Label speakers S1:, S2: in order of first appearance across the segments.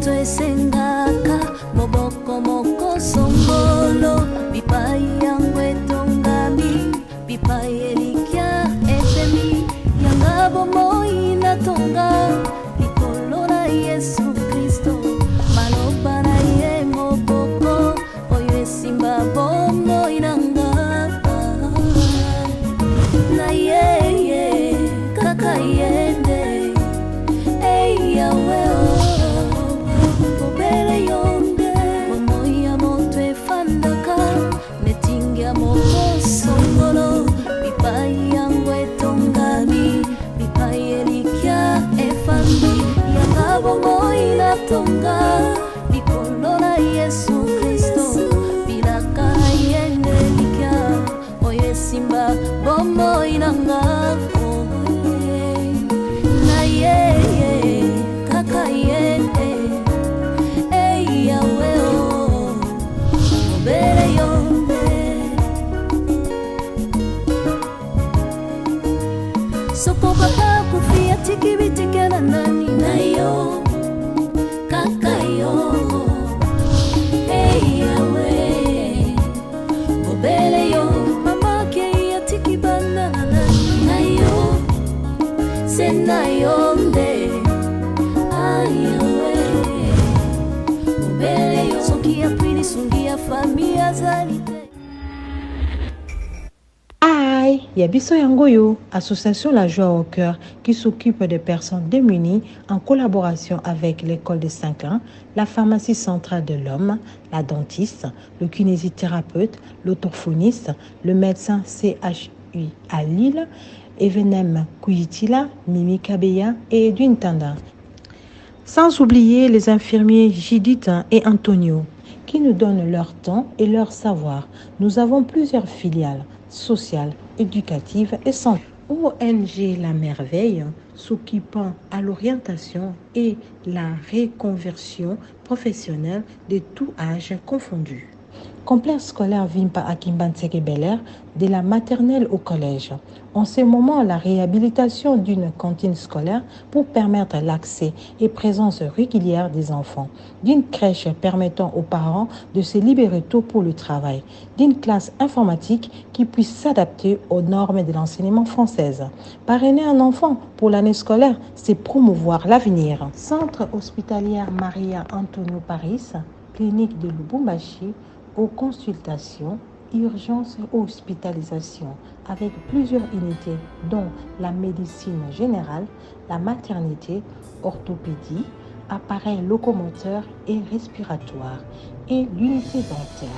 S1: moto esengaka moboko moko songolo bipai yangu etongami bipai elikya efemi yanga bomoi natonga likolo na Yesu Kristo maloba na ye moboko oyo esimba bomoi nanga na ye kaka yende yawe obere yonde bomoi ya moto efandaka netingia moko songolo bipai yangu etongami bipai elikya efandi yanga bomoi natonga likolo na Yesu Kristo bilaka yende likya oye simba bomoi nanga na ye kaka yende yawe obere yonde soko baka kufia tikibitikana nani nayo kaka yo yawe obere yo mama ke ya tikibana nani nayo sena yonde ayawe obere yo sokia pili sungia famia zalite.
S2: Yabiso Yangoyo, association La Joie au Cœur, qui s'occupe des personnes démunies en collaboration avec l'école de Saint-Clain, la pharmacie centrale de l'homme, la dentiste, le kinésithérapeute, l'orthophoniste, le médecin CHU à Lille, Evenem Kuyitila, Mimi Kabeya et Edwin Tanda. Sans oublier les infirmiers Judith et Antonio, qui nous donnent leur temps et leur savoir. Nous avons plusieurs filiales sociales, éducatives et santé. ONG La Merveille, s'occupant à l'orientation et la reconversion professionnelle de tout âge confondu. Complexe scolaire Vimpa à Kimbanseke Bel-Air, de la maternelle au collège. En ce moment, la réhabilitation d'une cantine scolaire pour permettre l'accès et présence régulière des enfants. D'une crèche permettant aux parents de se libérer tôt pour le travail. D'une classe informatique qui puisse s'adapter aux normes de l'enseignement française. Parrainer un enfant pour l'année scolaire, c'est promouvoir l'avenir. Centre hospitalier Maria Antonio Paris, clinique de Lubumbashi, aux consultations, urgences et hospitalisations avec plusieurs unités dont la médecine générale, la maternité, orthopédie, appareils locomoteurs et respiratoires et l'unité dentaire.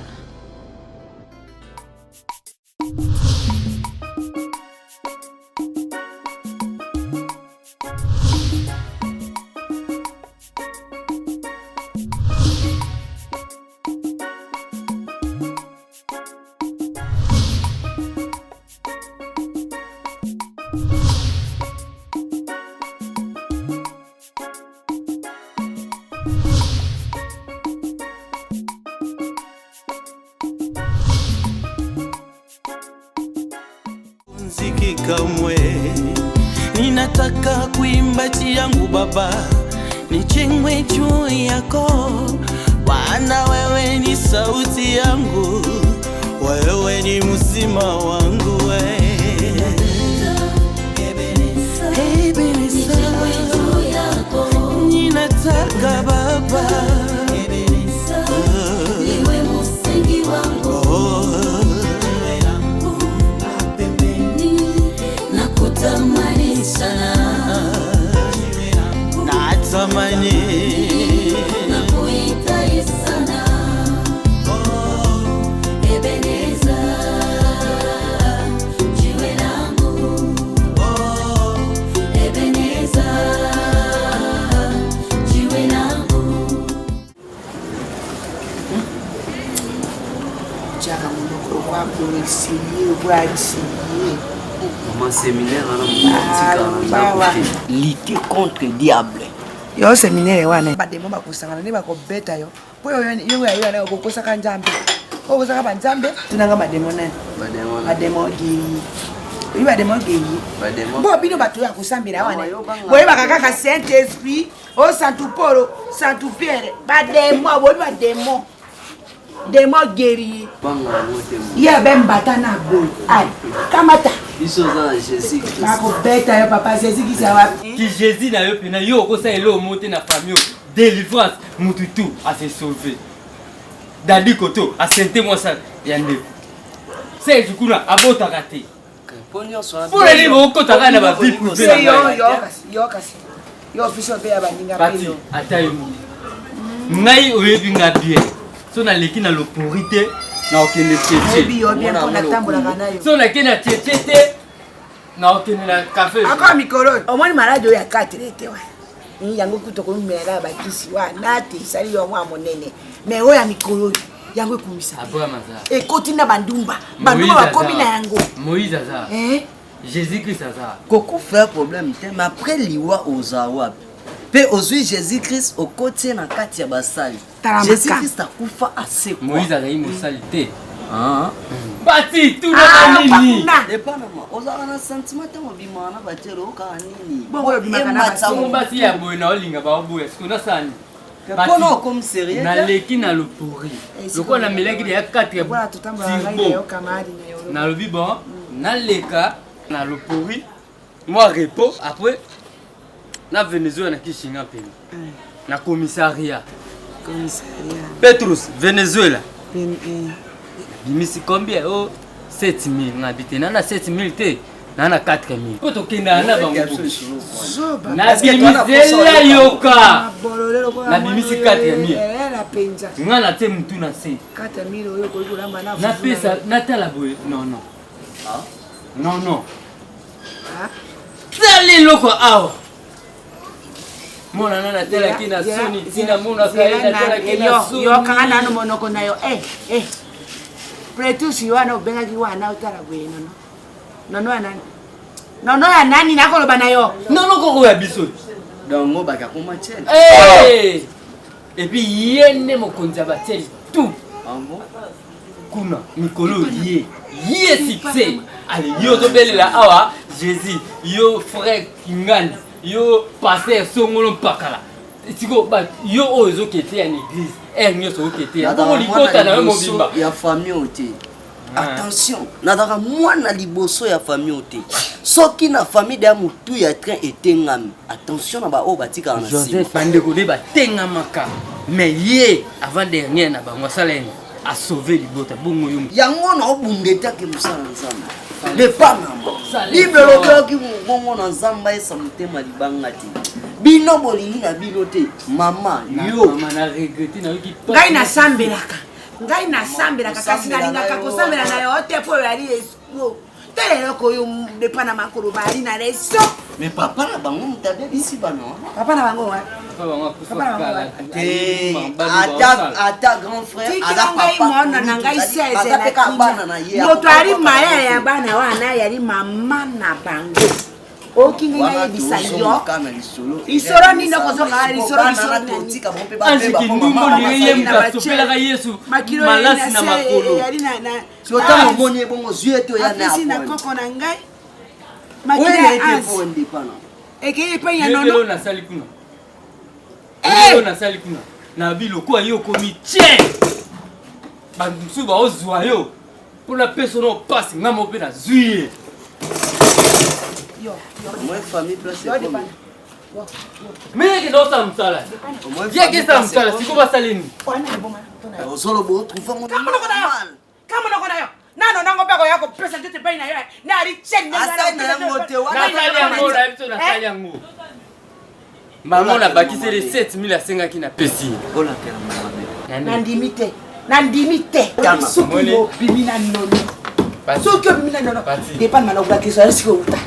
S3: Muziki kamwe ninataka kuimba yangu baba nichengwe juu yako maana wewe ni sauti yangu wewe ni mzima wangu ninataka baba
S1: niwe msingi wangu nakutamani sana
S3: natamani
S1: nakuhitaji sana Ebeneza jiwe langu Ebeneza jiwe langu
S4: Jaka munoko wako wisiye
S5: Mon séminaire lutter contre le diable.
S4: Yo séminaire wana bademo bakusangana ne bakobeta yo. Boyo yo ya na kokosa kanjambe. Kokosa ka banjambe tunanga bademo nani? Bademo Oui, va demander gagner. Bon, bino bato ya kusambira wana. Boye bakaka Saint Esprit, o Santo Polo, Santo Pierre, ba démon, boye ba démon. Démon guerrier. Ya ben batana boy. Ai, kamata.
S5: Biso za Jésus Christ.
S4: Bako beta yo papa Jésus qui ça va.
S6: Qui Jésus na yo pena yo ko sa elo monter na famille délivrance mututu à se sauver. Dadi koto a sente moi ça yande. C'est du coup na abota raté. Pour les livres ko taka na ba vie privée.
S4: Yo officiel be ya baninga
S6: Pati atayo. Ngai oyebi nga bien. So na leki na l'autorité na okende tete.
S4: Obi yo bien pour na tambola kana yo.
S6: So na kena tete na okende na café.
S4: Akwa mikolo. Omoni malade ya 4 ete wa. Yango kutoko mera bakisi wa nati sali yo mwa monene. Mais oya mikolo yango ekumisa.
S6: Abra maza.
S4: Ekoti na bandumba. Bandumba bakomi na yango.
S6: Moïse aza. Jésus-Christ aza.
S5: Koko fait problème mais après liwa ozawa. Pe ozui Jésus-Christ au côté na kati ya basali. Jésus-Christ akufa assez.
S6: Moïse aza immortalité.
S5: Ah.
S6: Bati tout le nini.
S5: Dépendamment. Ozawa na sentiment te mobima na batero ka nini.
S4: Bon oyo bimaka na
S6: Sango bati ya boye na olinga ba boye. Sikona sani.
S5: Kono comme sérieux.
S6: Na leki na lopori. Loko na meleki ya 4
S4: Voilà tout temps ngai yo kamari na yo.
S6: Na lobi bon, na leka na lopori. Moi repos après na Venezuela na kishinga pena. Na commissariat. Petrus, Venezuela. Bimisi combien? Oh, 7000 ngabite na 7000 te. Na 4000. Poto kenda na bango. Na bimisela yoka. Na bimisi 4000.
S4: La penza.
S6: Ngana te mtu na se.
S4: 4000 oyo ko kulamba na.
S6: Na pesa na tala boye. Non. Ah? Non.
S4: Ah?
S6: Tali loko awa. Mona nana tela kina soni tina mona kaina tela kina soni.
S4: Yo kanga no monoko na yo. Pretus yo ana ubenga ki wana utala bwe no. Nono ya nani nako loba na yo.
S6: Nono ko ya biso.
S5: Dongo baka kuma chele.
S6: Et puis yene mokonzi abateli tout.
S5: Ambo.
S6: Kuna mikolo yé succès. Allez yo to belela awa Jésus yo frère Kingani yo pasteur songolo pakala. Tiko ba yo ozo kete en église. Nyoso kete ya. Ko likota na mo bimba.
S5: Ya famille oté. Attention, nadaka mwana liboso ya famille oté. Soki na famille de mutu ya train etengami. Attention na ba o batika na
S6: Joseph Bandeko de ba tengamaka. Mais yé avant dernier na bango salene a sauvé libota bongo yum.
S5: Yango na obundeta ke musala nzamba. Le panama. Libelo ki bongo na nzamba esa mutema libanga ti. Bino bolingi na bino te. Mama yo.
S6: Mama na regretter na yoki.
S4: Ngai na sambelaka kasi nalingaka kosambela na yo te po yali esco. Tele loko yo de Panama ko bali na reso.
S5: Mais papa na bango mutabe bisi bana.
S4: Papa na bango wa.
S5: Ata grand frère
S4: ala papa na ngai 16 na kinja. Moto ali maya ya bana wana yali mama na bango. Okingi na bisayo. Isoro ni ndoko zoka isoro
S5: totika bompe ba
S6: Anzi kindumbo ndiye mukasopela ka Yesu. Malasi na makolo.
S4: Yali na
S5: Sota momoni bongo zueto ya na.
S4: Apesi na koko na ngai.
S5: Makila ete ndi pana.
S4: Eke pa ya
S6: nono. Lelo na sali kuna. Lelo na sali kuna. Na bilo kwa yo komi tie. Ba msuba ozwa yo. Pour la personne passe ngamo pe na zuie.
S5: Moi famille place.
S6: Mais que dans ça msala. Viens que ça msala, siko basalini.
S5: Solo bo trouve mon mal.
S4: Kama noko na yo. Nano nango bako yako pesa tete pai na yo. Na ali chen na
S5: mote wana.
S6: Na sali yango na biso na sali yango. Maman na bakise les 7000 à 5 qui na pesi.
S5: Ola kera
S4: mama. Nandimite. Suki yo bimina nono. Suki yo bimina nono. Depan mana ubakisa siko uta.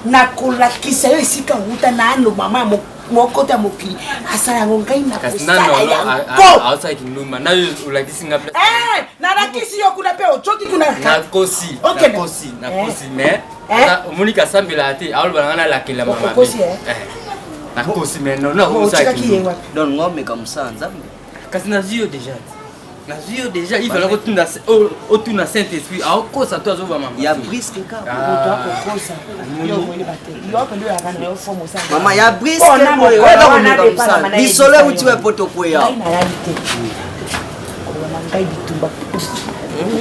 S4: Nakola kisa yo isika uta na ano mama mokota mokili asala ngai na kusala yango
S6: outside kinuma na ulakisi nga place
S4: na rakisi yo kuna pe ochoki kuna
S6: na kosi mais monika sambela ate alobana na lakela mama na kosi mais non outside
S5: don ngome comme ça nzambe
S6: kasi na zio déjà Nazio déjà il fallait retourner autour na Saint-Esprit. Ah quoi ça toi zo va maman.
S5: Il y a brisque ka. Maman ya brisque boy. Wala ko ça. Bisole uti we poto ko ya.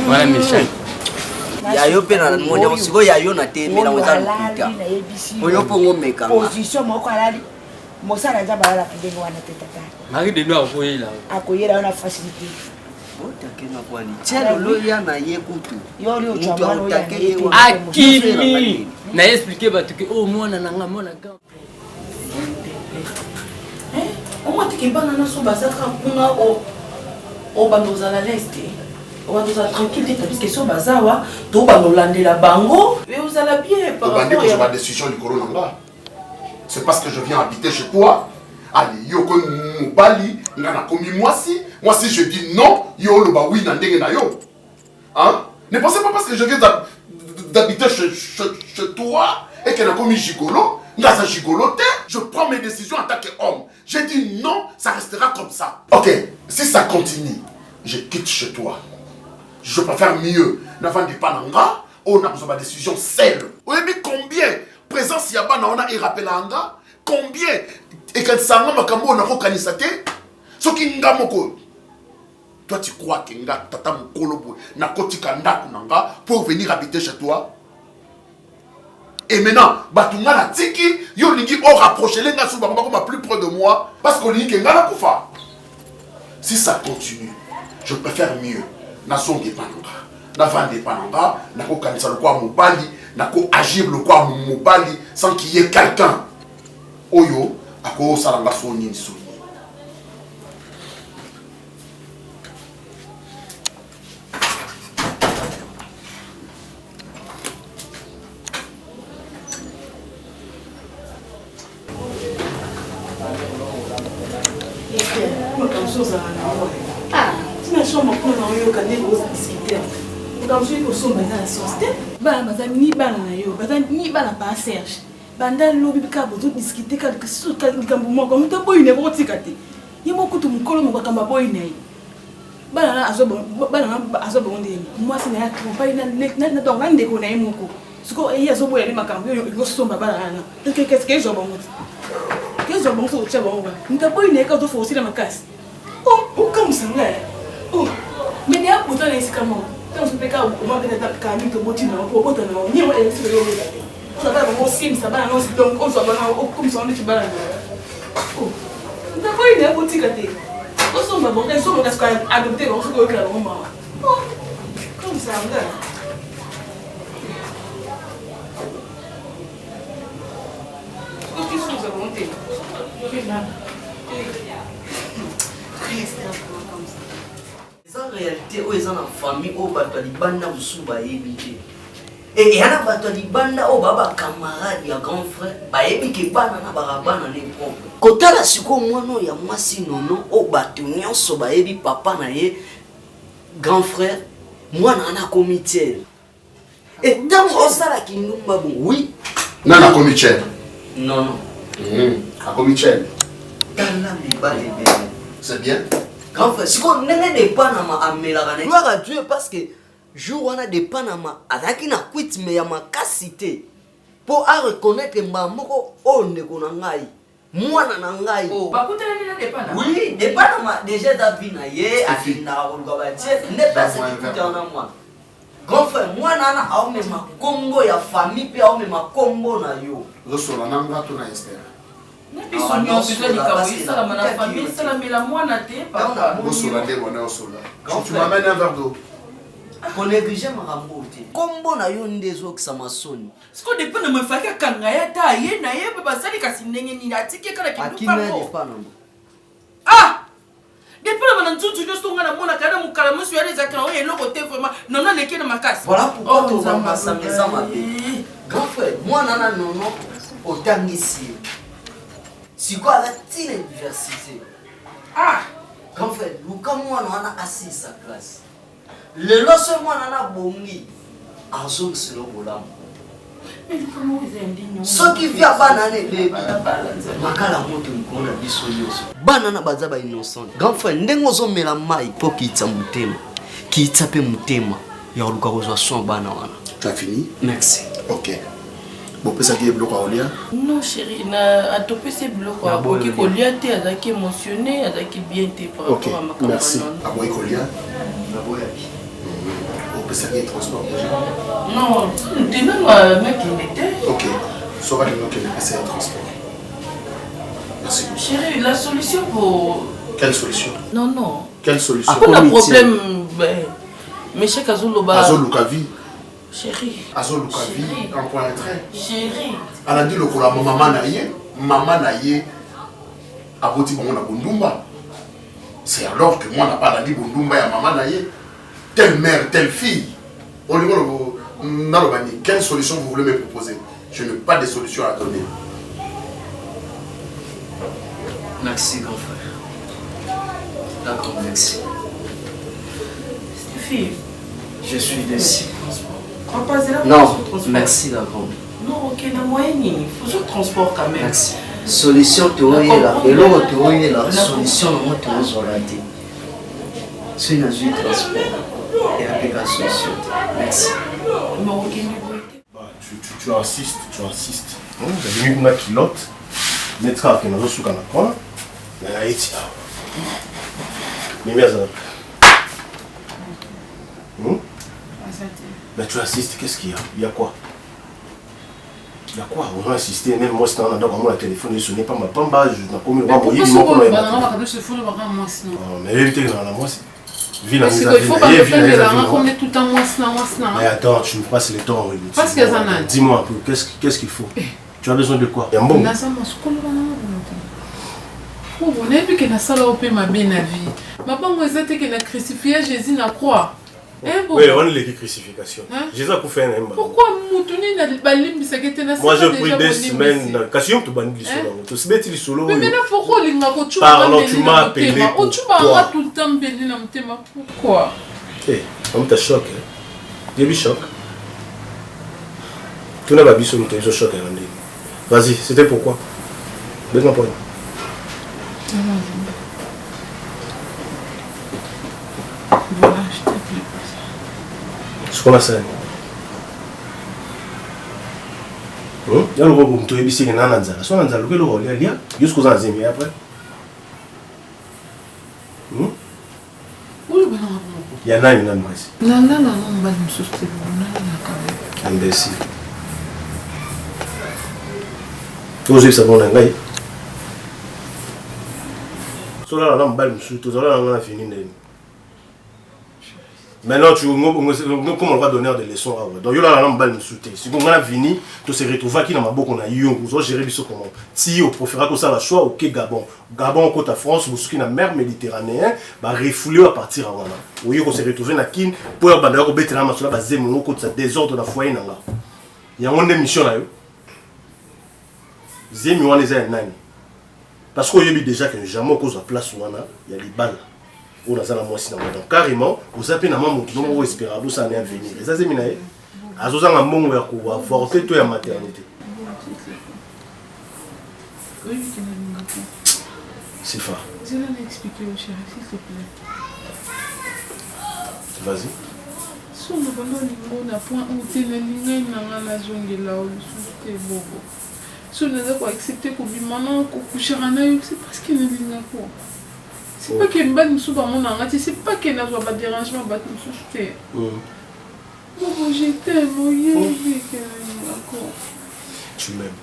S6: Voilà méchant.
S5: Ya yo pe na moja usiko ya yo na te mela weza mpika. Oyo po ngomeka.
S4: Position moko alali. Mosala nza balala pideni wana tetata.
S6: Marie de nous akoyela.
S4: Akoyela wana facilité.
S5: Otakena kwani. Chelo lo ya na ye kutu.
S4: Yo li ochama no ya.
S6: Akimi. Na expliquer batu que oh mwana nanga mwana ka.
S7: Oma tikibana na so bazaka kuna o bandoza la leste. On va nous tranquille parce que so bazawa to banolandela bango et vous allez bien par rapport
S8: à ma décision du corona. C'est parce que je viens habiter chez toi. Allez, yo ko mobali ngana komi moi si je dis non, yo lo ba oui na ndenge na yo. Hein? Ne pensez pas parce que je viens d'habiter chez toi et que na komi gigolo, ngaza gigolote, je prends mes décisions en tant qu'homme. J'ai dit non, ça restera comme ça. OK, si ça continue, je quitte chez toi. Je préfère mieux. N'avant pas nanga, on a besoin de décision seule. Oui, mais combien présence yaba na ona irapelanga? Combien et quand ça m'a kambo on a reconnaissate? Ce qui ngamoko. Toi tu crois que nga tata mukolo na kotika ndaku nanga pour venir habiter chez toi? Et maintenant, batunga la tiki, yo lingi o rapprocher les nga souba ma plus près de moi parce qu'on lingi nga la kufa. Si ça continue, je préfère mieux. Nation dépendanga. N'avant dépendanga, nako kanisa le quoi mobali, nako agir le quoi mobali sans qu'il y ait quelqu'un. Oyo, ako salanga soni soni.
S7: ni bana na yo ni bana pa Serge banda lobi bika bozo discuter ka so ka ngambo moko muto boy ne ko tikate yemo kutu mukolo moko kamba boy ne bana na azobo ndeni moi c'est na pas na donc na ndeko na yemoko siko e azobo ya makambo yo somba bana na qu'est-ce que zo bongo qu'est-ce bongo so tshaba ngo muto boy ne ka zo forcer na makasi oh comme ça là oh mais ne a pourtant les sikamo. Quand je fais ça, on va peut-être calmer ton botin, on peut botter non, ni on est sur le road. Ça va vraiment sim, ça va non, donc on soit comme ça on est balade. Oh, t'as pas une boutique à terre. On s'en va bon, on s'en va adopter, on se voit que la maman. Oh, comme ça, on regarde. Qu'est-ce que vous avez monté?
S5: En réalité, ils ont une famille où ils banda musuba ebité. Et yana bato libanda o baba camarade ya grand frère ba ebike bana na barabana les propres. Kota la siko mwana ya mwasi nono o bato nyonso ba ebi papa na ye grand frère mwana na comité. Et dans osala kindumba bon oui.
S8: Non na comité.
S5: Non.
S8: À comité.
S5: Dans la bibale.
S8: C'est bien.
S5: Grand frère, si on n'est pas dans ma amélarane, gloire à Dieu parce que jour on a des panama, avec une quit mais à ma cassité pour reconnaître mamoko on ne connaît moi nangai.
S7: Oh, bah écoutez les panama.
S5: Oui, des panama déjà d'avina hier, afina olgabatier, n'est pas ce qui en a moi. Grand frère, moi nana a même ma combo ya famille puis a même ma combo na yo.
S8: Reçoit nanga tu na Esther.
S7: Ils sont mis en besoin de caboyer, ça la famille, ça la met la moine à terre, papa.
S8: Tu m'amènes un verre d'eau.
S5: Qu'on néglige ma rambote. Combo na yo ndezo kisama soni.
S7: Ce qu'on dépend de me faire kangaya ta ye na ye baba sali kasi ndenge ni atike kala kindu pa. Ah! Depuis le moment où tu nous as mon académie, mon calme, sur les accords, et l'autre côté vraiment, non, non, les qui ne m'a cassé.
S5: Voilà pourquoi tu vas m'assumer ça, ma vie. Grand frère, moi, nana, non, non, autant ici. C'est quoi la diversité? Ah! Grand frère, nous, comme moi, on a assis sa classe. Le lot, moi, on a bongi. En zone, c'est le volant. soki via banane beba makala moto likona biso nyonso banana baza ba innocent grand frère ndenge ozomela mai po kiitsa motema kiitsa pe motema ya oluka kozwa soin bana wana.
S8: Tu as fini?
S5: Merci.
S8: Ok. Bon, peut-être qu'il y a des blocs à Olia?
S9: Non, chérie, na atopé ces blocs à Olia. Olia, tu es émotionné, tu es bien par rapport à ma camarade.
S8: Merci. À Olia? Peut-être qu'il y a des transports.
S9: Non, tu n'as mec qui n'était.
S8: Ok. Saura que nous qui est un transport. Merci.
S9: Chérie, la solution pour.
S8: Quelle solution?
S9: Non, non.
S8: Quelle solution?
S9: Après le problème, mais chez Kazouloba.
S8: Azolukavi.
S9: Chérie.
S8: Azolukavi, en point de trait.
S9: Chérie.
S8: Elle a dit le cola maman naïe, a boti bon na Bundumba. C'est alors que moi n'a pas dit Bundumba ya maman naïe. Telle mère, telle fille. On lui dit quelle solution vous voulez me proposer? Je n'ai pas de solution à donner.
S5: Merci grand frère. D'accord, merci.
S9: Stéphie.
S5: Je suis déçu.
S9: Non,
S5: merci la grande.
S9: Non, ok, la moyenne, il faut le transport quand même.
S5: Merci. Solution théorie là. Et l'autre théorie là, solution moi théorie sur la tête. C'est une azure transport. Et avec la solution. Merci.
S8: Tu insistes, tu insistes. J'ai mis une kilote, mettre à Kenazo sous Kanakon, mais à Haïti. Mais bien ça. Mais tu insistes, qu'est-ce qu'il y a? Il y a quoi? Il y a quoi? On va insister, même moi, c'est un endroit où mon téléphone ne sonne pas, ma pamba, je n'ai pas mis le roi.
S7: Pourquoi
S8: mais évitez dans la moi, c'est.
S7: Parce qu'il faut pas me faire de l'argent qu'on est tout le temps moi.
S8: Mais attends, tu me passes le temps.
S7: Parce que ça n'a.
S8: Dis-moi un peu, qu'est-ce qu'il faut? Tu as besoin de quoi? Il y a un bon.
S7: On a vu que la salle a ma bien la vie. Ma banque a été que la crucifié Jésus n'a croix.
S8: Oui, on a les crucifixions. Jésus a fait un.
S7: Pourquoi Moutouni n'a pas limité sa quête?
S8: Moi, j'ai pris des semaines. Cassium, tu bannis le solo. Tu sais, tu solo.
S7: Mais maintenant, pourquoi il m'a dit
S8: pardon, tu m'as appelé.
S7: Tu m'as tout le temps béni dans mon thème. Pourquoi?
S8: Eh, on t'a choqué. Début choc. Tu n'as pas vu sur le téléphone choqué. Vas-y, c'était pourquoi? Laisse-moi parler.
S7: Voilà, je t'ai pris.
S8: Ce qu'on a ça. Il y a le robot qui est ici, il y a un anzala. Son anzala, le rôle, il y a jusqu'aux anzémis après. Il y en a une amie ici.
S7: Non, on va me soutenir.
S8: Imbécile. Tu as ça bon anglais. Cela là, on va me soutenir. Cela là, on a fini. Maintenant, comment on va donner des leçons à donc, là, on va me soutenir. Si on a fini, tu se retrouves qui dans ma boucle, on a eu un cousin, gérer ça comment. Si on préfère que ça la choix, ok, Gabon. Gabon, côte à France, vous soutenez la mer Méditerranéenne, bah, refoulé à partir avant là. Oui, on se retrouve dans Kin, pour avoir des robes là, ma sola, bah, zémo, on côte ça désordre dans la foyer, là. Il y a une émission là, zémo, on les a un nani. Parce qu'on y a déjà que jamais cause à place où il y a les balles. On a ça la moitié dans donc carrément vous appelez na maman qui non espérable ça n'est à venir et ça c'est minae azoza nga mbongo ya ko avorter to ya maternité c'est fort.
S7: Je vais l'expliquer au chéri s'il te plaît.
S8: Vas-y.
S7: Si on a point où tu es ligné dans la zone là où tu es bobo. Si on a pas accepté qu'on vit maintenant qu'on couche à naïf c'est parce qu'il est ligné quoi. C'est pas qu'il y a une soupe à mon angati, c'est pas qu'il y a un dérangement à battre une soupe. Bon, je t'aime,
S8: tu m'aimes.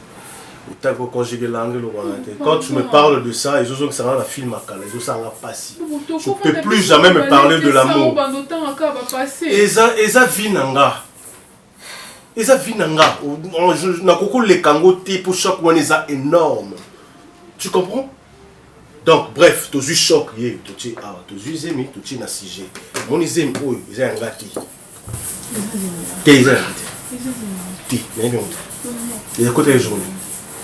S8: Quand tu me parles de ça, ils ont ça dans la film à Kala, ils ont ça en passé. Je ne peux plus jamais me parler de l'amour. Et ça vinanga. Et ça vinanga. Les kango pour chaque one est énorme. Tu comprends? Donc, bref, tu as eu choc, tu as eu zémi, tu as eu nassigé. Mon zémi, ils ont un gâté. Ils ont un gâté. Ils ont un gâté. Ils ont un côté journée.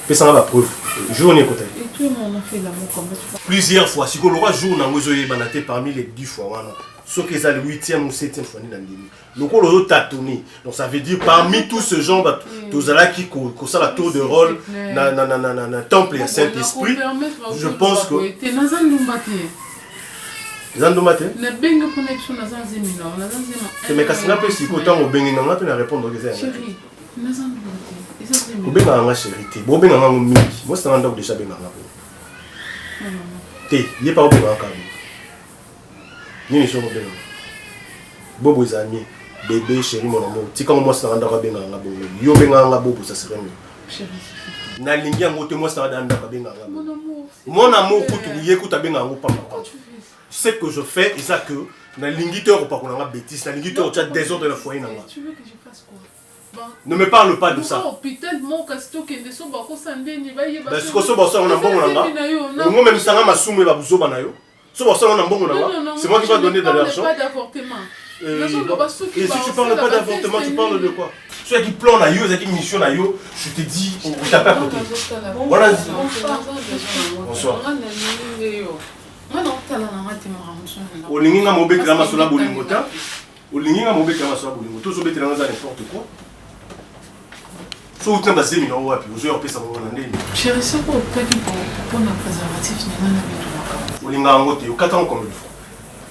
S10: Fais ça la preuve. Jour on est côté.
S7: Et toi, on a fait l'amour comme ça.
S10: Plusieurs fois. Si on aura jour dans Mozoé Banaté parmi les 10 fois. Ce qui est le 8e ou 7e fois dans l'année. Donc on l'a tâtonné. Donc ça veut dire parmi tous ce genre tous là qui ça la tour de rôle dans temple et Saint-Esprit. Je pense que Zandomate.
S7: Na benga connexion na zanzemina, na zanzema.
S10: Mais quand c'est pas si autant au benga na peut répondre que ça.
S7: Chérie, na zandomate. Et ça c'est
S10: au benga nga chérie. Bon benga nga mingi. Moi c'est un déjà benga nga. Té, il est pas au benga ka. Ni ni so au benga. Bobo zami, bébé chérie mon amour. Ti quand moi c'est un ndaka benga nga bobo. Yo benga nga bobo ça serait mieux.
S7: Chérie.
S10: Na lingi ngo te moi c'est un ndaka benga nga. Mon amour kutu yekuta benga ngo pa pa. Ce que je fais, c'est ça que na lingiteur pas qu'on a bêtise, na lingiteur tu as désordre de la foyer na.
S7: Tu veux que je fasse quoi?
S10: Ne me parle pas de ça.
S7: Hôpital mon casto que de so ba ko sandeni ba yeba.
S10: Parce que so ba ça on a bon nga. Moi même ça nga masumu ba buzo ba na yo. So ba ça on a bon nga. C'est moi qui va donner de l'argent.
S7: Pas d'avortement.
S10: Et si tu parles pas d'avortement, tu parles de quoi? Ceux qui plan na yo, ceux qui mission na yo, je te dis on t'a pas côté. Voilà. Bonsoir. Olingi nga mobeki la masola bolingota. Olingi nga mobeki la masola bolingota. Zo beti na nga n'importe quoi. So utemba zemi na wapi? Ozo yo pesa mwana ndeni.
S7: Chérie, c'est pour pas qu'il pour un préservatif na na bitu.
S10: Olinga ngote yo 4 ans comme il faut.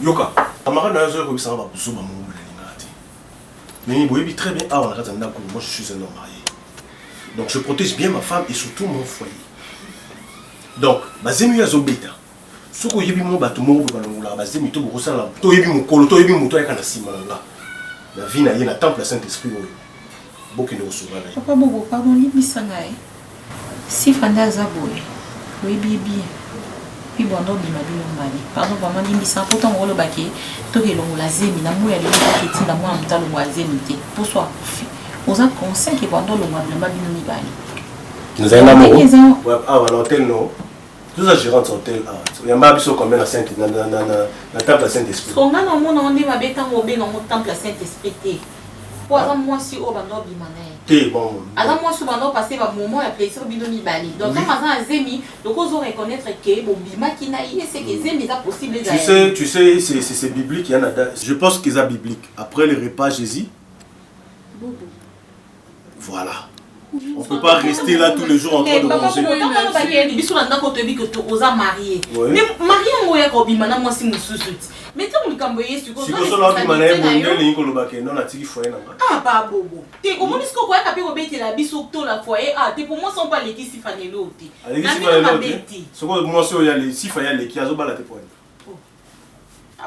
S10: Yoka. Amara na zo yo ko bisa ba buso ba mo bolinga ati. Mais il boyebi très bien. Ah on a katanda ko moi je suis un homme marié. Donc je protège bien ma femme et surtout mon foyer. Donc bazemi ya zo beta. Ce que j'ai vu mon bateau, mon bateau, c'est mito beaucoup ça là. Toi, j'ai vu mon colo, toi, j'ai vu mon toit avec un ciment là. La vie n'a rien à temple, la Saint-Esprit. Beaucoup de ressources là.
S11: Papa Bobo, pardon, ni bisangai. Si Fanda Zaboy, oui bien. Puis bon, non, bima bien mali. Pardon, maman, ni bisan. Pourtant, on le baquet. Toi, il on la zemi, na mouille, elle est petite, na moi, on t'a le mois zemi. Pour soi, aux ans conseils qui pendant le mois de ma bino ni bali.
S10: Nous avons un ah, à l'hôtel, non. Tout ça, je rentre au hôtel. Il y a un babiso comme la Sainte, dans la temple à Saint-Esprit.
S11: On a un monde, on dit ma bête en obé dans le temple à Saint-Esprit. Pour avoir moi si au bando bimané.
S10: T'es bon.
S11: Alors moi, souvent, passer un moment et après, c'est bidon bali. Donc, quand on a un zemi, donc on doit reconnaître que bon bima qui n'a eu, c'est que zemi est possible.
S10: Tu sais, c'est biblique. Je pense que c'est biblique. Après le repas, Jésus. Voilà. On ne peut pas rester là tous les jours en train de manger.
S11: Mais ah pas bobo. T'es comment est-ce qu'on peut appeler la biso to la foyer ah t'es pour moi sont pas les qui s'y fanent l'autre.
S10: Ce que moi c'est il y a les si faya les qui azo bala te point.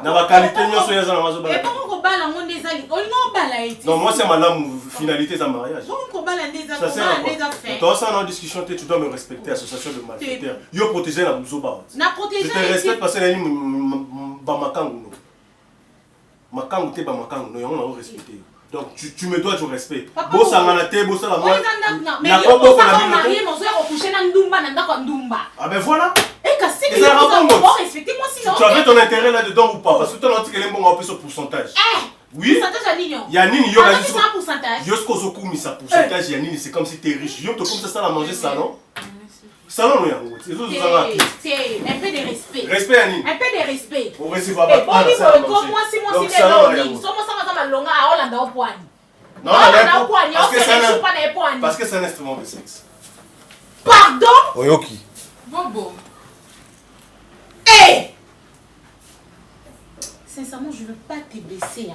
S10: Na ba qualité nyoso ya za mazo bala.
S11: Et comment on bala on des ali on non bala eti.
S10: Non moi c'est ma finalité de mariage.
S11: On bala des
S10: ça c'est toi ça en discussion tu dois me respecter association de malfaiteurs. Yo protéger la buzoba.
S11: Na protéger.
S10: Je te respecte parce que ni ba makangu no. Makangu te ba makangu no on a respecté. Donc tu me dois du respect. Bossa nganaté bossa la moi.
S11: Mais yo bossa la marié mon frère au coucher na ndumba na ndako ndumba.
S10: Ah ben voilà.
S11: Et cassé que vous respectez moi sinon.
S10: Tu avais ton intérêt là-dedans ou pas parce que toi on dit que les bons ont plus au pourcentage. Oui.
S11: Pourcentage à Nignon.
S10: Yanini yo
S11: c'est un pourcentage.
S10: Yo sko zoku mi sa pourcentage Yanini c'est comme si tu es riche. Yo te comme ça la manger salon. Salon non yango. C'est
S11: un peu de respect.
S10: Respect Yanini.
S11: Un peu de respect.
S10: On recevoir pas.
S11: Comme moi si moi c'est des longues. Somo ça va dans longa à Hollande au point.
S10: Non, parce que c'est un instrument de sexe.
S11: Pardon?
S10: Oyoki.
S7: Bobo.
S11: Hey! Sincèrement, je ne veux pas te blesser.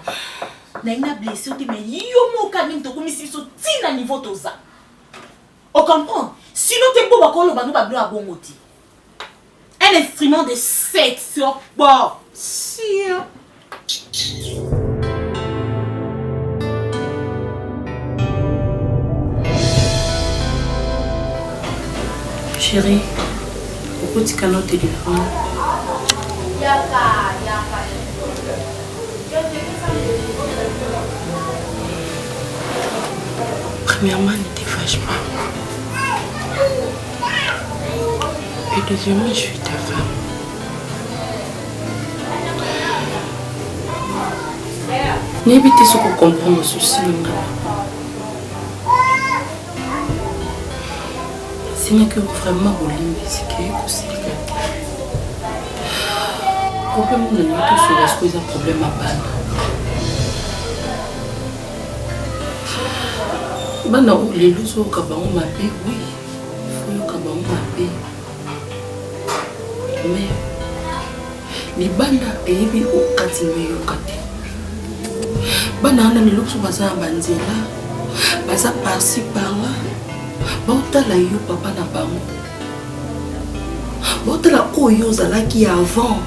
S11: N'a blessé, mais yo quand même to comme si so tina niveau toza. On comprend? Sinon t'es beau bakolo ba no ba blo abongoti. Un instrument de sexe bon. Si.
S9: Chérie, pourquoi tu cannes au téléphone? Premièrement, ne te fâche pas. Et deuxièmement, je suis ta femme. N'évitez ce qu'on comprend mon souci. C'est que vraiment c'est que c'est problème de nous sur la cause un problème à bana les loups au cabanon m'appelle oui il faut au cabanon m'appelle mais les bana et puis au continuer au côté bana on a les loups baza banzela baza par-ci par-là bota la yo papa na bango bota la oyo zalaki avant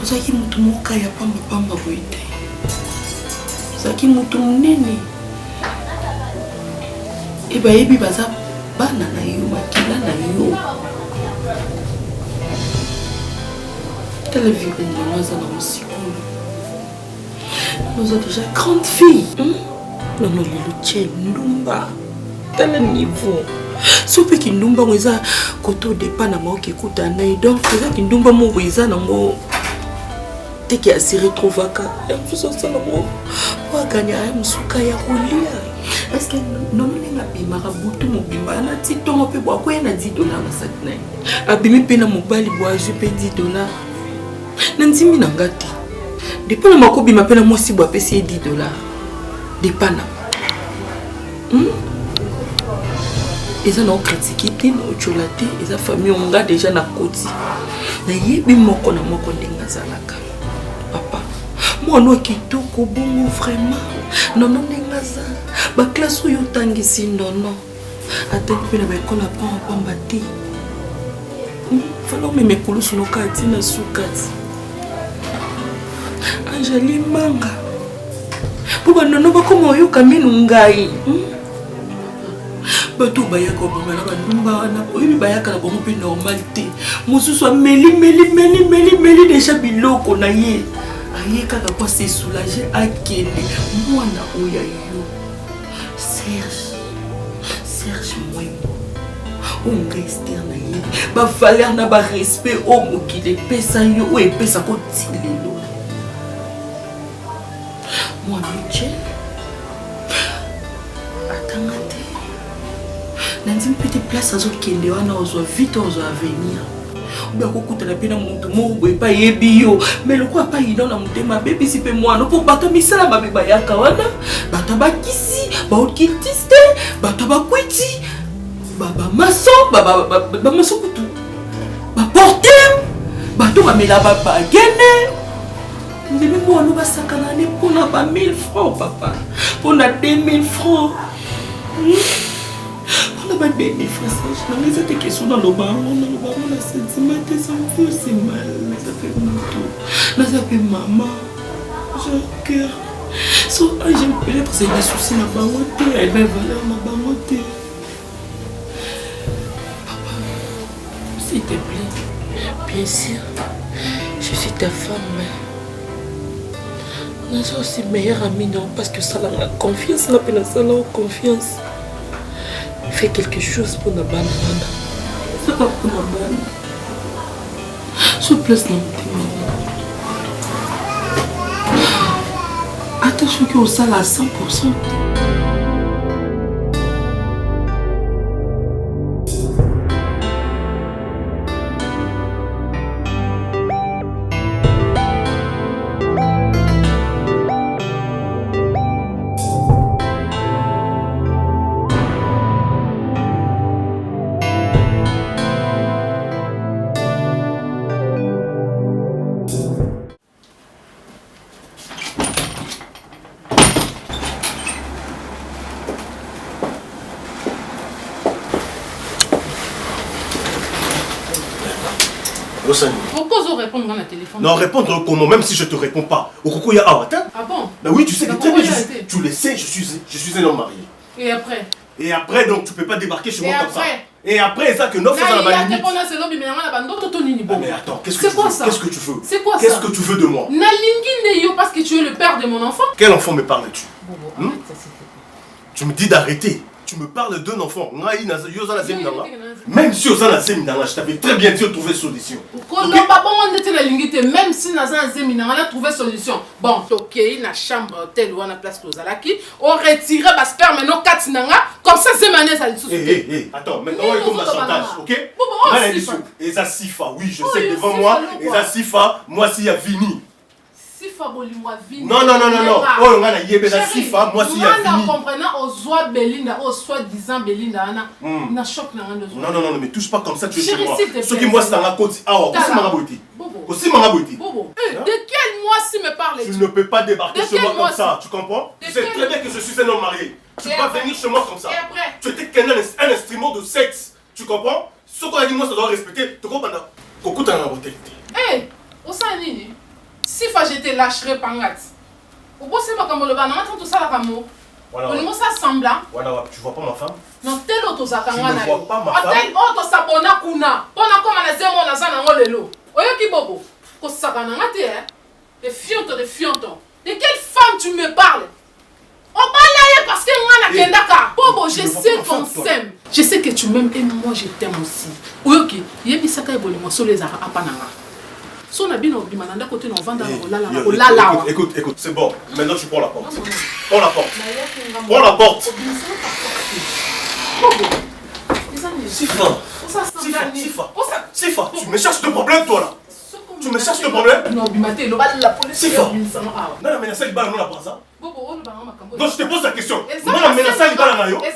S9: ozaki mutu moka ya pamba pamba boite ozaki mutu munene eba yebi baza bana na yo makila na yo telle vie que nous avons aussi nous avons déjà grande fille non non le tien ndumba tel niveau sope ki ndumba mweza koto depa na maoki kuta na donc eza ki ndumba mo weza nango teki asiri trovaka ya msusa sana mo wa ganya ya msuka ya kolia est-ce que non nenga bimaka butu mobimba na titongo pe bwa ko na 10 dollars na satna abimi pe na mobali bwa je pe 10 dollars na nzimi na ngati depa na makobima pe na mosi bwa pe 10 dollars depa na ils ont critiqué nos cholaté ils ont famille on a déjà na koti na yebi moko na moko ndenga zalaka papa moi no kitoko bongo vraiment non non ndenga za ba classe yo tangisi non atteindre pe na ba école pa pambati falo me kulusu no kati na sukati Angeli manga pour ba nono ba komo yo kaminu ngai bato bayaka obomela bandumba wana oyebi bayaka na bongo mpe normalité mosusu ameli deja biloko na ye aye kaka kwa se soulager akende mwana oya yo Serge Mwembo onga Esther na ye bavaleur na barespect o mokili epesa yo o epesa kotilelo mwana Michel atanga te nanzi petite place à zone kende wana ozo vite ozo avenir oba kokutana pe na muntu mo boye pa yebi yo mais lokwa pa yino na mutema bébé si pe mwana po bato misala mabe bayaka wana bato bakisi ba okitiste bato bakwiti baba mason baba mason kutu ba porter bato bamela ba gene ndimi mwana basakana ne pona ba 1000 francs papa pona 2000 francs on a pas de message. Non, mais c'était question dans le bar. On a le bar, on a sentiment, c'est mal. Mais ça fait moto. Là, ça fait maman. J'ai un cœur. So, j'ai peut-être c'est des soucis dans ma banque. Elle va valer ma banque. Papa, s'il te plaît, bien sûr, je suis ta femme. On a aussi meilleure amie, non, parce que ça a confiance, la peine, ça a confiance. Fais quelque chose pour la bande. Ça va pour la bande. Je place dans mon témoin. Attention qu'on sale à 100%. Pourquoi vous répondre à la téléphone?
S10: Non, répondre comment? Même si je te réponds pas. Au coucou, il y a attends.
S9: Ah bon?
S10: Bah oui, tu sais que très bien, tu le sais, je suis un homme marié.
S9: Et après?
S10: Et après, donc tu peux pas débarquer chez moi comme ça.
S9: Et
S10: après, ça que non, c'est dans la limite.
S9: Mais
S10: attends, qu'est-ce que tu veux? Qu'est-ce que tu veux?
S9: C'est quoi ça?
S10: Qu'est-ce que tu veux de moi?
S9: Parce que tu es le père de mon enfant.
S10: Quel enfant me parles-tu? Tu me dis d'arrêter. Tu me parles d'un enfant. Même si aux Anazéminanga, je t'avais très bien dit de trouver solution.
S7: Même si Nazéminanga a trouvé solution. Bon, ok, na chambre telle ou na place Tozalaki, on retire ma sperme no katinanga, comme ça Zemane ça le
S10: sous. Attends, maintenant il tombe la chantage, ok? Et ça Sifa, oui, je sais devant moi, et ça Sifa, moi s'il y a Vini.
S7: Sifa bolimwa Vini.
S10: Non. Oh, on a yébé la Sifa, moi s'il y a Vini.
S7: Nous comprenons aux oies Belinda, aux soi-disant Belinda, na choc na ngando.
S10: Non, mais touche pas comme ça, tu es chez moi. Ce qui moi c'est dans la côte. Ah, aussi Marabouti. Aussi Marabouti.
S7: Bobo. De quel mois si me parles?
S10: Tu ne peux pas débarquer chez moi comme ça, tu comprends? Tu sais très bien que je suis un homme marié. Tu ne peux pas venir chez moi comme ça. Tu étais un instrument de sexe, tu comprends? Ce qu'on a dit, moi, ça doit respecter. Tu comprends? Coucou, t'as la beauté.
S7: Hé, au Sanini, si j'étais lâcherai pangat. Au beau, c'est pas comme le ban, on tout ça la camo. Voilà. On ça semblant.
S10: Voilà, tu vois pas ma femme?
S7: Non, tel autre ça quand
S10: tu ne vois pas ma femme?
S7: Tel autre ça bona kuna. Bona comme on a zéro on a ça dans le lot. Oyo ki bobo. Ko ça quand on a té hein. De fianton. De quelle femme tu me parles? On parle parce que on a kendaka. Bobo, je sais qu'on s'aime. Je sais que tu m'aimes et moi je t'aime aussi. Oyoki, yebi saka eboli mo les ara apananga. Son abi no bimananda côté no vanda olala.
S10: Écoute, c'est bon. Maintenant tu prends la porte. Prends la porte. Prends la porte. Sifa, tu me cherches de problème toi là. Tu me cherches de problème?
S7: Non, Bimate, la police.
S10: Sifa. Non, mais ça, il va nous la passer. Donc je te pose la question. Non, mais ça, il va la nayo. Et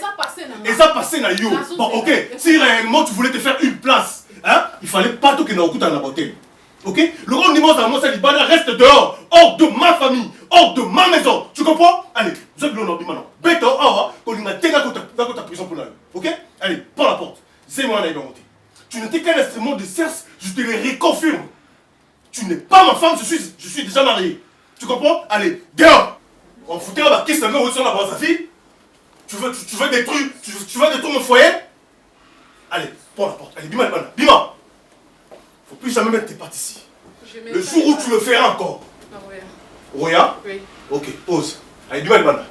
S10: ça passé na yo. Bon, ok. Si réellement tu voulais te faire une place, hein, il fallait pas tout que na okuta na beauté. Ok? Le rôle numéro de moi, c'est Libana reste dehors, hors de ma famille, hors de ma maison. Tu comprends? Allez, vous êtes l'honneur Bimano. Bête hors, qu'on lui m'a tenu dans ta prison pour la. Ok? Allez, prends la porte. C'est moi, Naïba Monté. Tu n'étais qu'un instrument de sexe, je te le reconfirme. Tu n'es pas ma femme, je suis déjà marié. Tu comprends? Allez, dehors. On foutait la kiss, on va sur la base sa fille. Tu veux détruire mon foyer? Allez, prends la porte. Allez, Bima, Bima. Faut plus jamais mettre tes pattes ici. Le jour où tu le feras encore. Roya?
S7: Oui.
S10: Ok, pause. Allez, Bima, Banda.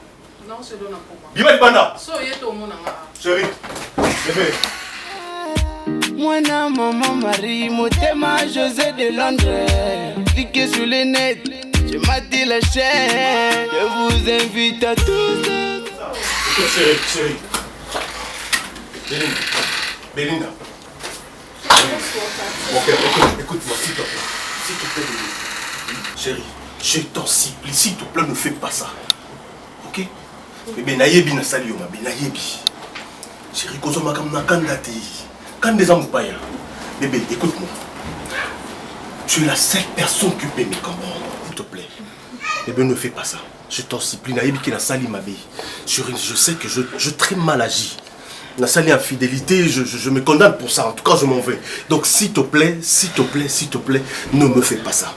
S7: Non, c'est l'honneur pour moi.
S10: Bima, Banda.
S7: Chérie,
S10: bébé.
S3: Moi, maman, Marie, Motema, José de Londres. Cliquez sur les nets, je m'ai dit la chaîne. Je vous invite à tous.
S10: Chérie. Belinda. Mon cœur, écoute-moi, s'il te plaît. S'il te plaît, Belinda. Chérie, je t'en supplie, s'il te plaît, ne fais pas ça. Ok? Bébé, nayebi na sali yoma, nayebi. Chérie, kozoma comme na kandate. Quand des hommes païens, bébé, écoute-moi. Tu es la seule personne qui peut me comprendre, s'il te plaît. Bébé, ne fais pas ça. Je t'en supplie, nayebi qui na sali ma vie. Je sais que je très mal agi. Na sali infidélité, je me condamne pour ça. En tout cas, je m'en vais. Donc, s'il te plaît, ne me fais pas ça.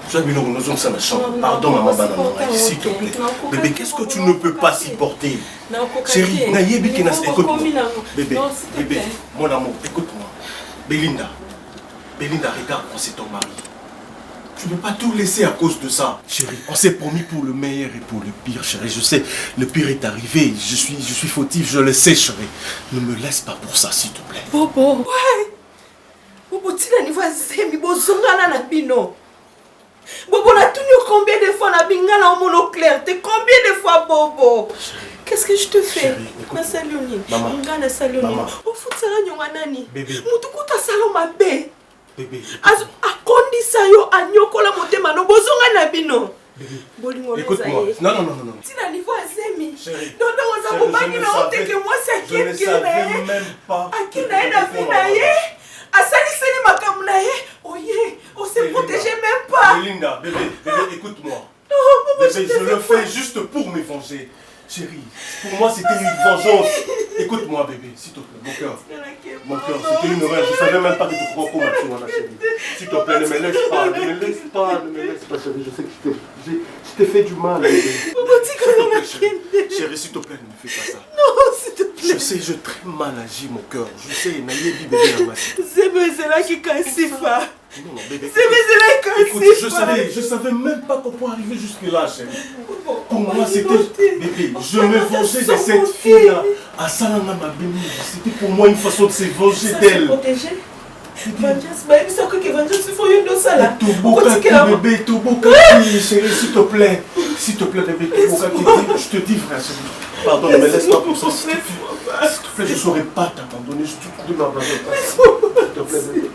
S10: Pardon, maman banane. S'il te plaît. Bébé, qu'est-ce que tu ne peux pas supporter? Chérie, nayebi qui na sali. Écoute-moi. Bébé, mon amour, écoute-moi. Belinda, regarde, c'est ton mari. Tu ne peux pas tout laisser à cause de ça. Chérie, on s'est promis pour le meilleur et pour le pire, chérie. Je sais, le pire est arrivé. Je suis fautif, je le sais, chérie. Ne me laisse pas pour ça, s'il te plaît.
S9: Bobo, ouais. Bobo, tu n'as pas zemi, bozongala na bino. Bobo, na tenu combien de fois na bingala en monoclair? Combien de fois, Bobo? Qu'est-ce que je te fais? Na saloni.
S10: Maman.
S9: Ngana saloni.
S10: Maman.
S9: O futsala nyonga nani?
S10: Bébé.
S9: Mutukuta saloma be.
S10: Bébé.
S9: Akondisa yo anyokola motema no bozonga na bino. Bolingo
S10: écoute-moi. Non.
S9: Tina niveau azemi.
S10: Chérie.
S9: Non, on a pas na honte que moi c'est
S10: je ne savais même pas.
S9: Akina na vina ye. Asali seni makamuna ye. Oye, on s'est protégé même pas.
S10: Belinda, bébé, écoute-moi.
S9: Non,
S10: bébé, je le fais juste pour me venger. Chérie, pour moi c'était une vengeance. Écoute-moi bébé, s'il te plaît, mon cœur, c'était une erreur. Je savais même pas que tu crois comment tu m'en as, chérie. S'il te plaît, ne me laisse pas, chérie. Je sais que je t'ai fait du mal, bébé. Chérie, s'il te plaît, ne me fais pas ça.
S9: Non, s'il te plaît.
S10: Je sais, je très mal agi, mon cœur. Je sais, naïebi bébé la masse.
S9: C'est là qui cassifa.
S10: Non, bébé.
S9: C'est là qui
S10: écoute, je savais même pas qu'on pouvait arriver jusque là, chérie. Pour moi, c'était... Bébé, je me vengeais de cette fille-là. À Salanga Mabini, c'était pour moi une façon de se venger d'elle.
S9: protéger. Vengeance, mais il faut que vengeance, il faut une de ça là.
S10: Tobokaki, bébé, Tobokaki, chérie, s'il te plaît. S'il te plaît, bébé, Tobokaki, je te dis vrai, chérie. Pardon, mais laisse-moi pour ça. S'il te plaît, je ne saurais pas t'abandonner. Je te prie, m'abandonne pas. S'il te plaît, bébé.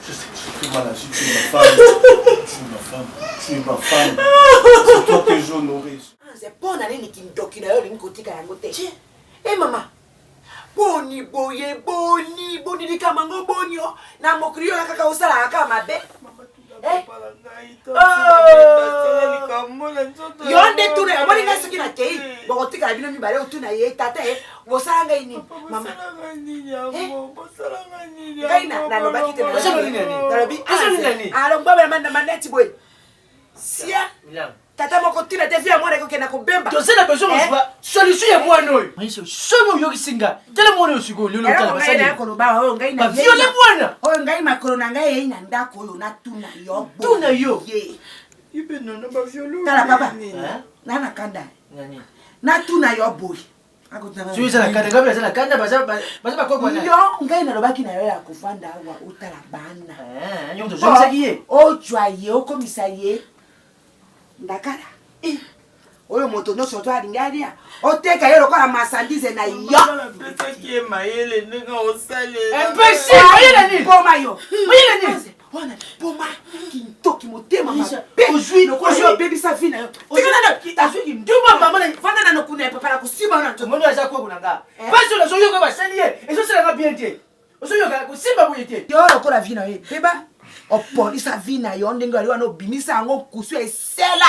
S10: Je sais que je fais mal à tu es ma femme. Tu es ma femme. Tu es ma femme. C'est toi que j'ai honoré.
S4: C'est bon d'aller qui me documente une côté à côté. Eh maman. Boni boye boni di kamango bonio na mokrio ya kaka usala kaka mabe. Yonde tune aboni ngasi kina kei. Bogotika bino mi bare utuna ye tata e bosanga ini mama. Kaina na no bakite na. Bosanga nini? Darabi. Bosanga nini? Alo mbaba manda maneti boy. Sia. Tata moko tina te via mwana ko na kubemba.
S12: To sena besoin de solution ya mwana oyo. Maisha somo yo kisinga. Tele mwana yo sigo lelo tala basali.
S4: Ngai na ko ba ho ngai na.
S12: Viole mwana.
S4: Ho ngai makoro na ngai ye na ndako yo na tuna yo.
S12: Tuna yo.
S4: Ye.
S9: Ibe no na ba viole.
S4: Tala papa. Na kanda.
S12: Nani?
S4: Na tuna yo boy.
S12: Tu es la kanda ngabela sana kanda baza kwa kwa.
S4: Yo ngai na robaki na yo ya kufanda wa utala bana.
S12: Nyonto jomisa kiye.
S4: O twaye o komisa ye. Ndakara. Oyo moto no soto alingalia. Oteka yero kwa masandize na yo.
S9: Pesa ki mayele ninga osale.
S12: Empesi mayele ni.
S4: Poma yo.
S12: Mayele ni.
S4: Wana poma kintoki motema ma. Ojui no kwa baby sa fina yo. Tikana kitazwi
S12: kimduma mama na
S4: fana na nokuna papa la kusima na
S12: mtoto. Mono aza kwa kunanga. Basi la soyo kwa basali ye. Eso sala nga bien tie. Osoyo ka kusimba boyete.
S4: Yo lokola vina yo. Beba. Opolisa vina yo ndenge aliwa no bimisa ngo kusu esela.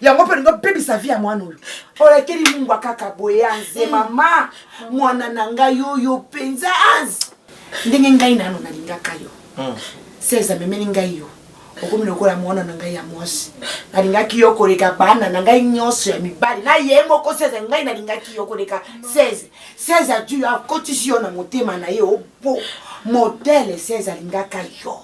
S4: Yango pe ngo bebisa via mwana oyo. Olekeli Mungu akaka boye anze mama. Mwana nanga yo penza anze. Ndenge ngai nano na lingaka yo. Seza memeni ngai yo. Okomi lokola mwana nanga ya mwasi. Na lingaki yo koleka bana nanga nyonso ya mibali. Na yemo ko seza ngai na lingaki yo koleka 16. 16 tu ya kotisi yo na motema na ye opo. Modèle 16 lingaka yo.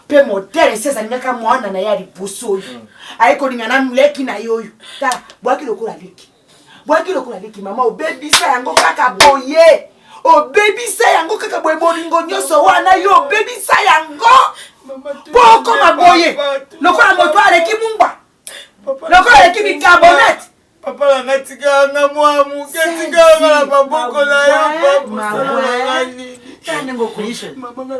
S4: Pe modèle 16 lingaka mwana na ya liboso yo. Aiko lingana mleki na yoyo. Ta bwaki lokola leki. Bwaki lokola leki mama obebisa yango kaka boye. Obebisa yango kaka boye bolingo nyonso wana yo obebisa yango. Poko maboye. Lokola moto aleki mumba. Lokola aleki bicarbonate.
S9: Papa la ngatika nga mwamu ketika nga baboko na yo papa.
S4: Tane ngo kulisha.
S9: Mama nga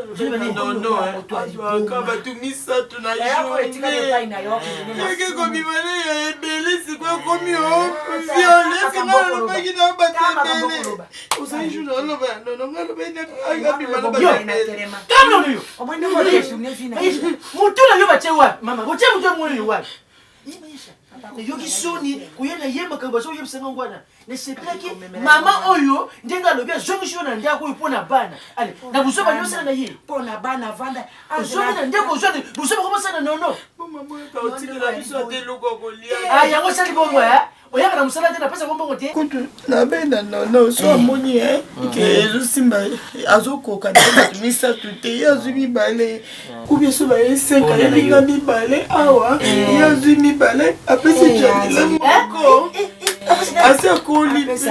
S9: no atwa batumisa tuna
S4: yako etika lepai na yo.
S9: Yake ko bimane ya ebele sikwa komi o. Viole singa lo bagi na batebele. Usa juna lo ba no ngalo ba na aga bimana ba na telema.
S12: Kamno yo.
S4: Omwende ngo yesu nefina.
S12: Mutuna yo bachewa mama. Goche mutu mwe yo wapi? Imisha. Yoki soni kuyena yema kaba so yebisanga ngwana ne sepelaki mama oyo ndenga lobia zongisho na ndako ipona bana ale na busoba nyosana na ye
S4: pona bana vanda
S12: azona ndeko zone busoba koma sana nono
S9: mama moyo ka otikela biso te loko kolia
S12: yango sali bongo oyaka na musala te na pesa bongo te
S9: kutu na benda no so amoni ke ezosimba azokoka na tumisa tute yazumi bale kubia so ba esenka yelinga mibale awa yazumi bale apesi jamela moko asa koli
S4: apesi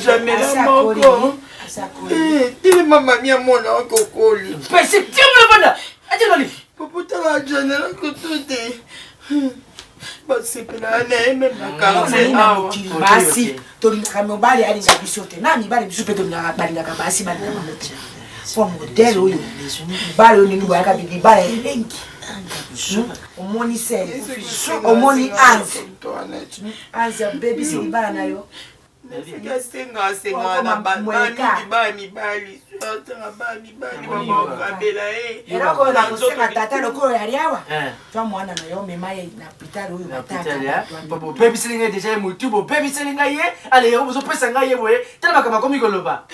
S4: jamela
S9: moko tile mama mia mona wako koli
S12: pesi tiamela banda ajeli
S9: poputa la janela kutute basepela na eme makanze awa
S4: basi tolingaka mobali alinga biso te na mibali biso mpe balingaka basi balingaka mamotia po modele oyo mibali oyo ningi boyaka bibibala elengi omoni sele omoni anze abebisi libala na yo
S9: senga na ba mibali
S4: era ko na kosenga tata lokolo yali awa twa mwana na yo mema ye na pitalo oyo
S12: bataka bobo baby selinga deja mutu bo baby selinga ye ale yo bozo pesa nga ye boye tala makama komi koloba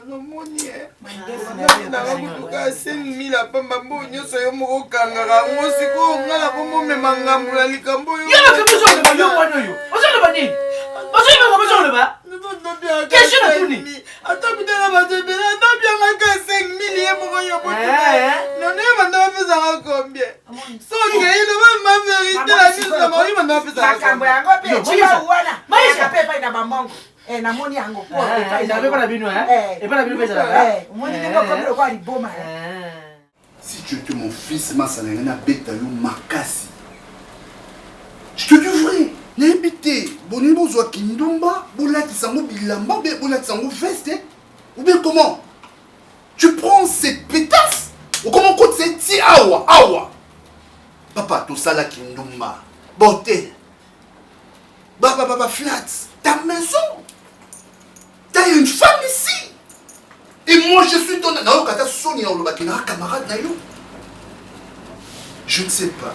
S9: non moni na kutuka 5000 pamba mbo nyoso yo moko kangaka ngosi ko ngala ko momema ngambu ya likambo yo
S12: yo bakibuzo le yo mwana yo ozo ba nini ozo ba bozo le ba question na tuni
S9: atapita ba tebela ndabya ngaka 5000 ye moko yo botuka non ne banda ba pesa nga combien so ngeli ba ma vérité la juste ma
S4: namoni yango
S8: si tu étais mon fils masalengana beta yo makasi je te dis vrai n'habité boni bozwa kindumba bolakisa ngo bilamba be bolakisa ngo veste ou bien comment tu prends cette pétasse ou comment compte c'est ti awa papa tout ça là kindumba beauté baba flat ta maison t'as une femme ici et moi je suis ton kata Sonia ou le camarade nayo je ne sais pas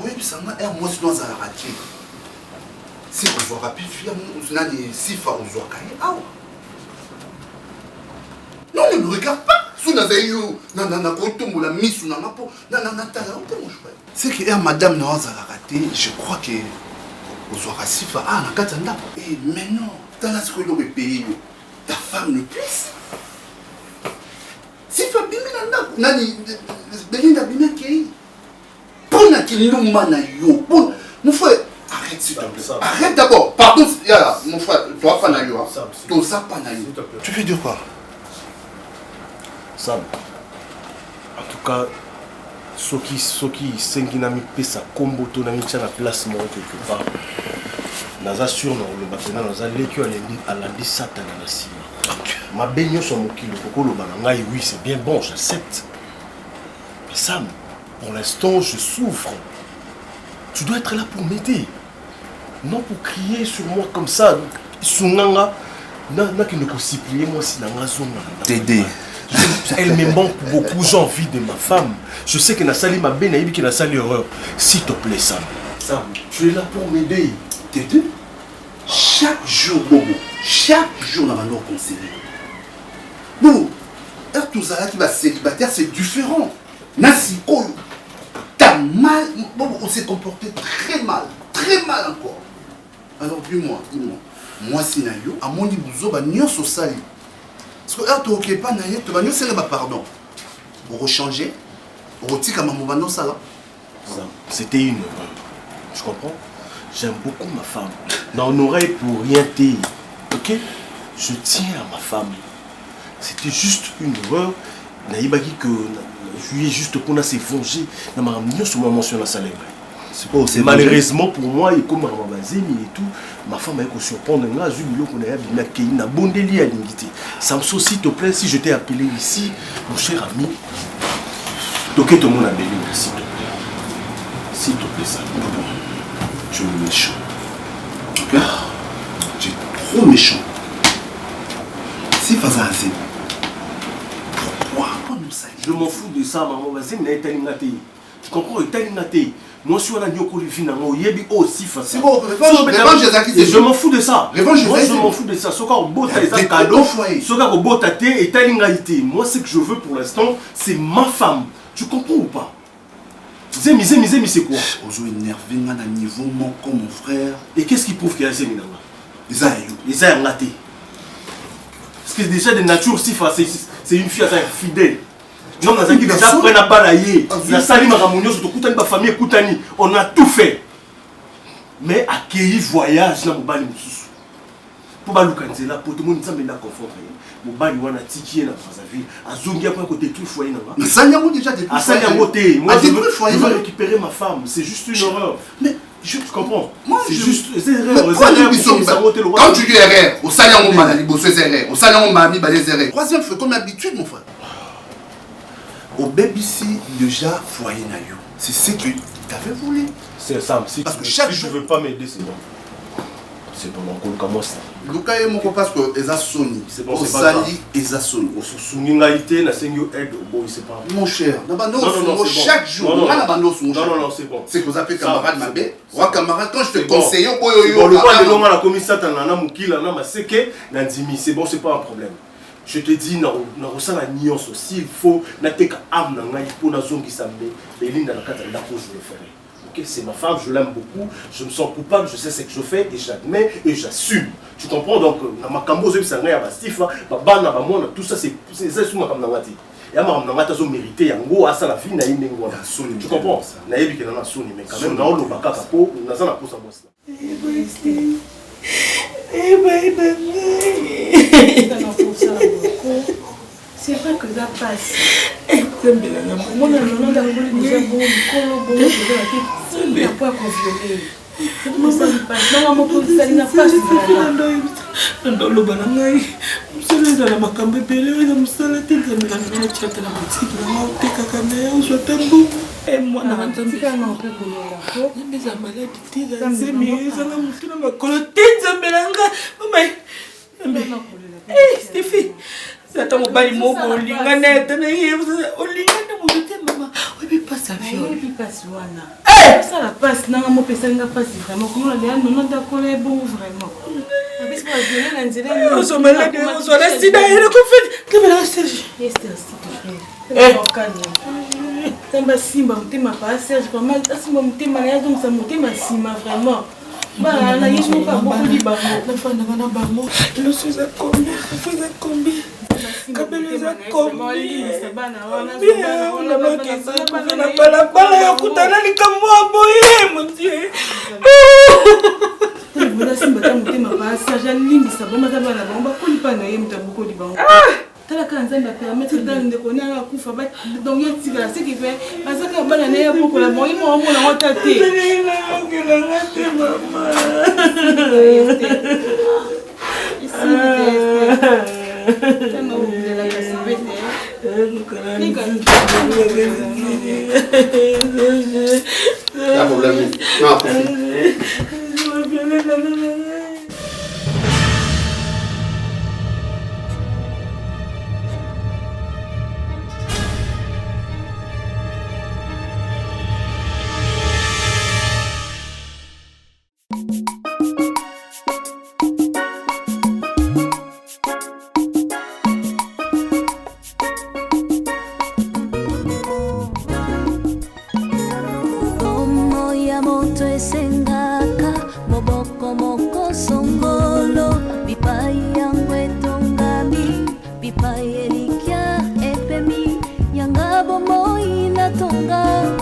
S8: oui ça m'a moi c'est dans un raté si on voit rapide on a des sifa on voit kaye non ne me regarde pas sous na veyo na kotombo la miss na mapo na tala on te mange pas c'est que madame na za raté je crois que on sifa na katanda et mais non dans la ce que pays ta femme ne puisse sifa bimina nani belinda bimaki pona kilumba na yo bon mon frère arrête s'il te plaît arrête d'abord pardon mon frère toi pas na yo toi ça pas na yo tu veux dire quoi
S10: Sam en tout cas soki sengi na mi pesa kombo to na mi tia na place mo quelque part naza sûr na le batena naza lekio à la satana na sima ma benyo so mokilo kokolo bana ngai oui c'est bien bon j'accepte mais Sam pour l'instant je souffre tu dois être là pour m'aider non pour crier sur moi comme ça sunanga na qui ne supplier moi si na ngazonga
S8: t'aider
S10: elle me manque beaucoup, j'ai envie de ma femme. Je sais que na sali ma belle naïbi qui na sali erreur. S'il te plaît, Sam, tu es là pour m'aider.
S8: T'aider chaque jour, Bobo, chaque jour, on va nous conseiller. Bon, Ertouzala qui va célibataire, c'est différent. Nasi Koyo, t'as mal, Bobo, on s'est comporté très mal encore. Alors, dis-moi, moi, si nayo, à mon niveau, bah, n'y a pas sali. Parce que tu n'as pas naïe, tu vas nous faire pardon. Pour rechanger, pour retirer ma maman ça là.
S10: C'était une erreur. Tu comprends? J'aime beaucoup ma femme. Dans oreille pour rien dire. Ok? Je tiens à ma femme. C'était juste une erreur. Naïbagi que je lui ai juste qu'on a s'est vengé. N'a m'a ramené sur ma mention à la salaire. Malheureusement pour moi, et comme et tout, ma femme a été surprendre. Là, je lui ai dit na bondeli à l'unité. Samso, s'il te plaît, si je t'ai appelé ici, mon cher ami, toquez tout le monde à Béline, s'il te plaît. S'il te plaît, ça.
S8: Tu es méchant. Ok? Tu es trop méchant. Si Faza Azim, pourquoi nous ça?
S10: Je m'en fous de ça, maman. Vas-y, mais tu comprends? Moi, je suis un nyoko livina, moi, yebi aussi facile.
S8: C'est bon,
S10: je m'en fous de ça.
S8: Moi,
S10: je m'en fous de ça. Soka au bota et cadeau. Soka au bota et talingaïté. Moi, ce que je veux pour l'instant, c'est ma femme. Tu comprends ou pas? Zemi, c'est quoi?
S8: Ozo énervé, à niveau, mon comme mon frère.
S10: Et qu'est-ce qui prouve qu'il y a Zemi là? Les a raté. Parce que déjà de nature, c'est une fille assez fidèle. Non, on a déjà pris la balaye. La salle maramounio, surtout Koutani, ma famille Koutani. On a tout fait. Mais accueillir voyage, là, Mobali Moussous. Pour Baloukanze, là, pour tout le monde, ça m'a confort. Mobali, on a tiqué dans la ville. À Zongia, pour côté tout le foyer. Mais
S8: ça, il y a déjà des
S10: à Sanyamoté, moi, je veux récupérer ma femme. C'est juste une horreur. Mais je comprends. C'est juste. C'est erreur.
S8: Quand tu dis erreur, au Sanyamoté, Manalibo, c'est erreur. Au Sanyamoté, Mami, c'est erreur. Troisième fois, comme d'habitude, mon frère. Au bébé ici, déjà, foyer naïo. C'est ce que tu avais voulu.
S10: C'est ça, si
S8: parce que chaque
S10: jour, je ne veux pas m'aider, c'est bon. C'est bon, on commence.
S8: Luka et mon parce que Eza Sony.
S10: C'est bon,
S8: c'est pas Sali, Eza Sony.
S10: Au sous-ningalité, la seigneur aide, bon, il sait pas.
S8: Mon cher,
S10: non,
S8: chaque jour,
S10: non,
S8: c'est bon. C'est que vous appelez camarade Mabé. Moi, camarade, quand je te conseille,
S10: bon, le point de l'homme à la commission, c'est bon, c'est pas un problème. Je te dis, non, la nuance aussi, il faut n'attaquer âme pour la zone qui s'amène. Béline dans la carte, je le ferai. Ok, c'est ma femme, je l'aime beaucoup, je me sens coupable, je sais ce que je fais et j'admets et j'assume. Tu comprends? Donc, dans ma cambo, je suis un stifa, tout ça, c'est ça, c'est ma camnangati. Et à ma camnangati, je mérite, yango, à ça, la fille, n'a eu tu comprends? N'a eu mais quand même, n'a eu le baka, n'a eu la bosse.
S7: C'est vrai que ça passe. Mon nom déjà bon, il pas conviolé. C'est pour ça qu'il passe. Non, mon ça n'a pas
S9: Stéphie, c'est un mobile mobile, on l'ingane, maman. Oui, pas ça,
S7: oui, passe Wana. Ça la passe, non, mon père, ça n'a pas vraiment. Comment on a non d'accord, bon, vraiment. Avec moi, je viens on se malade, on se laisse sida et le conflit. Que me lance Serge. Esther, s'il te plaît. Tamba simba, mutema pas Serge, comment simba mutema na donc ça mutema sima vraiment. Bah, na yismo pas beaucoup di bango. La femme na bango. Le suis à combien? Vous êtes combien? Kabelo za kombi sabana wana wana bakeza bala bala ya kutana likamwa boye mon dieu. Bona simba tamutema basa jalimbi sabona tabana bomba kulipa na yeye mtabuko di bango. Tala kanza mba permettre d'ande connaître kufa ba donc yetika ce qui fait azaka bana na ya boko la moyi mo mo na wata te. Ngela ngate mama.
S1: Pipa elikia epemi yanga bomo inatonga